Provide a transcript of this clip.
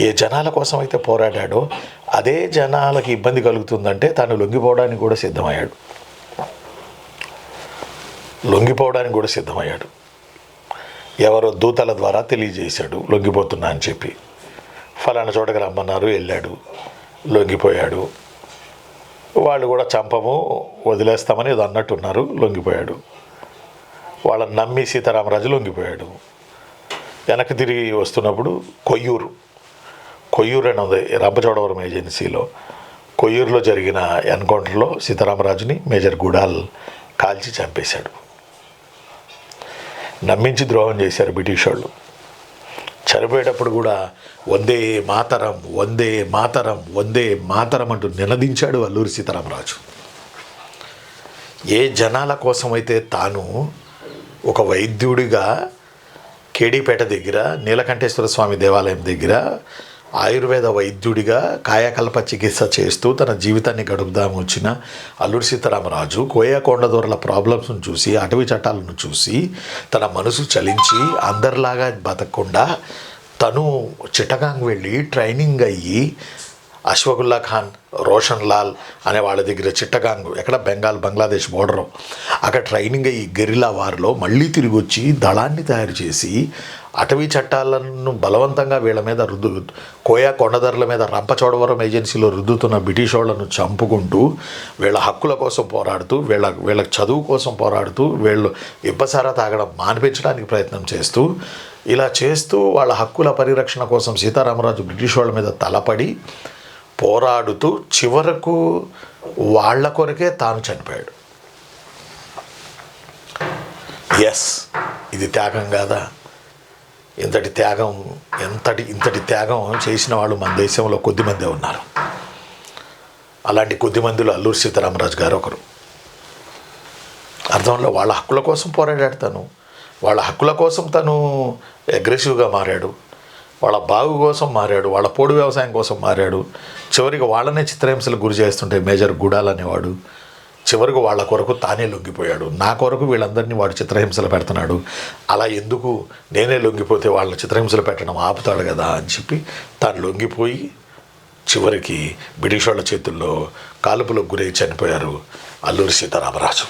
ఏ జనాల కోసం అయితే పోరాడాడో అదే జనాలకి ఇబ్బంది కలుగుతుందంటే తాను లొంగిపోవడానికి కూడా సిద్ధమయ్యాడు. ఎవరో దూతల ద్వారా తెలియజేశాడు లొంగిపోతున్నా అని చెప్పి. ఫలానా చోటకి రమ్మన్నారు, వెళ్ళాడు, లొంగిపోయాడు. వాళ్ళు కూడా చంపము, వదిలేస్తామని ఏదో అన్నట్టున్నారు, లొంగిపోయాడు. వాళ్ళని నమ్మి సీతారామరాజు లొంగిపోయాడు. వెనక్కి తిరిగి వస్తున్నప్పుడు కొయ్యూరు అని ఉంది రంపచోడవరం ఏజెన్సీలో. కొయ్యూరులో జరిగిన ఎన్కౌంటర్లో సీతారామరాజుని మేజర్ గుడాల్ కాల్చి చంపేశాడు. నమ్మించి ద్రోహం చేశారు బ్రిటిష్ వాళ్ళు. చనిపోయేటప్పుడు కూడా వందే మాతరం, వందే మాతరం, వందే మాతరం అంటూ నినదించాడు అల్లూరి సీతారామరాజు. ఏ జనాల కోసమైతే తాను ఒక వైద్యుడిగా కేడీపేట దగ్గర నీలకంఠేశ్వర స్వామి దేవాలయం దగ్గర ఆయుర్వేద వైద్యుడిగా కాయకల్ప చికిత్స చేస్తూ తన జీవితాన్ని గడుపుదాము వచ్చిన అల్లూరి సీతారామరాజు కోయకొండదొరల ప్రాబ్లమ్స్ను చూసి, అటవీ చట్టాలను చూసి తన మనసు చలించి అందరిలాగా బతకకుండా తను చిట్టగాంగ్ వెళ్ళి ట్రైనింగ్ అయ్యి అష్ఫాకుల్లా ఖాన్, రోషన్ లాల్ అనే వాళ్ళ దగ్గర చిట్టగాంగ్ ఎక్కడ బంగ్లాదేశ్ బోర్డరు అక్కడ ట్రైనింగ్ అయ్యి గెరిలా వార్లో మళ్ళీ తిరిగి వచ్చి దళాన్ని తయారు చేసి అటవీ చట్టాలను బలవంతంగా వీళ్ళ మీద కోయా కొండదర్ల మీద రంపచోడవరం ఏజెన్సీలో రుద్దుతున్న బ్రిటిష్ వాళ్ళను చంపుకుంటూ వీళ్ళ హక్కుల కోసం పోరాడుతూ వీళ్ళ చదువు కోసం పోరాడుతూ వీళ్ళు ఇబ్బసారా తాగడం మానిపించడానికి ప్రయత్నం చేస్తూ ఇలా చేస్తూ వాళ్ళ హక్కుల పరిరక్షణ కోసం సీతారామరాజు బ్రిటిష్ వాళ్ళ మీద తలపడి పోరాడుతూ చివరకు వాళ్ళ కొరకే తాను చనిపోయాడు. ఎస్, ఇది త్యాగం కాదా? ఇంతటి త్యాగం చేసిన వాళ్ళు మన దేశంలో కొద్దిమందే ఉన్నారు. అలాంటి కొద్దిమందిలో అల్లూరి సీతారామరాజు గారు ఒకరు. అర్థంలో వాళ్ళ హక్కుల కోసం పోరాడాడు తను. వాళ్ళ హక్కుల కోసం తను అగ్రెసివ్గా మారాడు, వాళ్ళ బాగు కోసం మారాడు, వాళ్ళ పోడు వ్యవసాయం కోసం మారాడు. చివరికి వాళ్ళనే చిత్రహింసలకు గురి చేస్తుంటే మేజర్ గుడాల్ అనేవాడు చివరికి వాళ్ళ కొరకు తానే లొంగిపోయాడు. నా కొరకు వీళ్ళందరినీ వాడు చిత్రహింసలు పెడుతున్నాడు, అలా ఎందుకు నేనే లొంగిపోతే వాళ్ళ చిత్రహింసలు పెట్టడం ఆపుతాడు కదా అని చెప్పి తాను లొంగిపోయి చివరికి బ్రిటిష్ వాళ్ళ చేతుల్లో కాల్పులకు గురై చనిపోయారు అల్లూరి సీతారామరాజు.